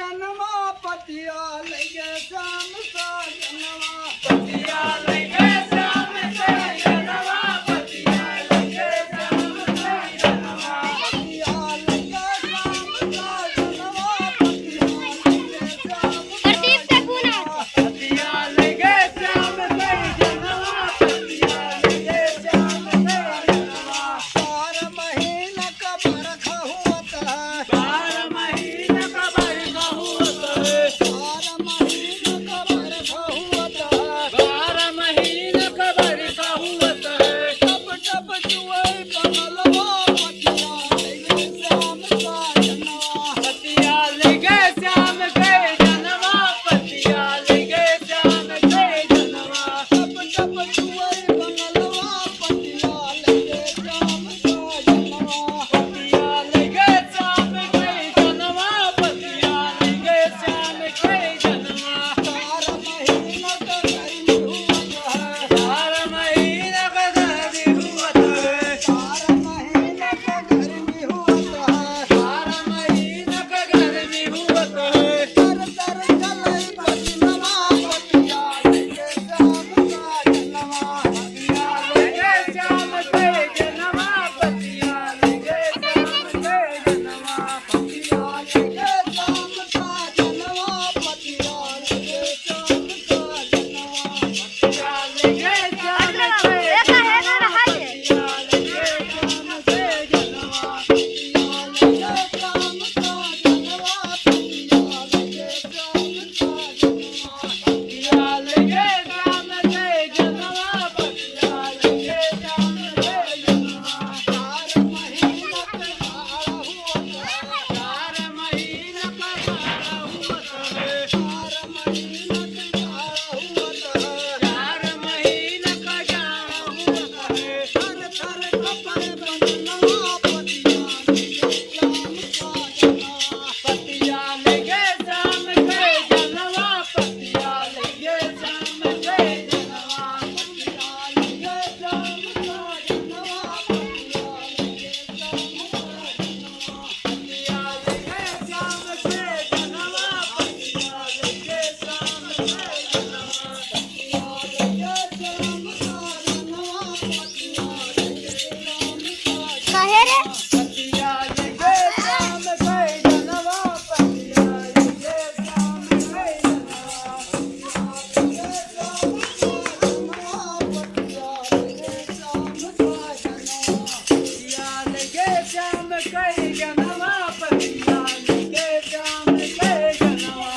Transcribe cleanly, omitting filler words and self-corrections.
जनवा पतिया लगे श्याम का जनवा पतिया लगे श्याम के जनवा पतिया लगे श्याम के जनवा पतिया लगे श्याम का जनवा पतिया लगे श्याम प्रदीप से पूना पतिया लगे श्याम के जनवा पतिया लगे श्याम के जनवा 4 महीना का बरखा होता है 12 महीने का बरखा होता है 4 महीना का बरखा होता है 12 महीने का बरखा होता है टप टप चुए कमलवा पतिया लगे श्याम का जनवा पतिया लगे श्याम के जनवा पतिया लगे श्याम के जनवा टप टप चुए कमलवा पतिया लगे श्याम का जनवा पतिया लगे श्याम के जनवा पतिया लगे श्याम के जनवा 4 महीना का गर्मी हुआ है 12 महीने का गर्मी होता है 4 महीना का गर्मी हुआ है 12 महीने का गर्मी होता है तर तर चले बजनवा पतिया लगे श्याम का जनवा पतिया लगे श्याम के जनवा पतिया लगे श्याम के जनवा पतिया लगे श्याम का जनवा पतिया लगे श्याम का जनवा पतिया लगे श्याम के ऐसा है ना रहा है पतिया लगे श्याम के जनवा पतिया लगे श्याम का जनवा पतिया लगे श्याम का जनवा पतिया लगे श्याम के जनवा पतिया लगे श्याम के जनवा 4 महीना का गाढ़ा हुआ है 4 महीने का गाढ़ा होता है 4 महीना का गाढ़ा हुआ है 4 महीने का गाढ़ा होता है थर थर कपड़े बनवा पतिया लगे श्याम का जनवा पतिया लगे श्याम के जनवा पतिया लगे श्याम के जनवा पतिया लगे श्याम का जनवा पतिया लगे श्याम का जनवा पतिया लगे श्याम के जनवा पतिया लगे श्याम के जनवा पतिया लगे श्याम का जनवा पतिया लगे श्याम का कहे रे पतिया लगे श्याम के जनवा पतिया लगे श्याम के जनवा पतिया लगे श्याम के जनवा पतिया लगे श्याम के जनवा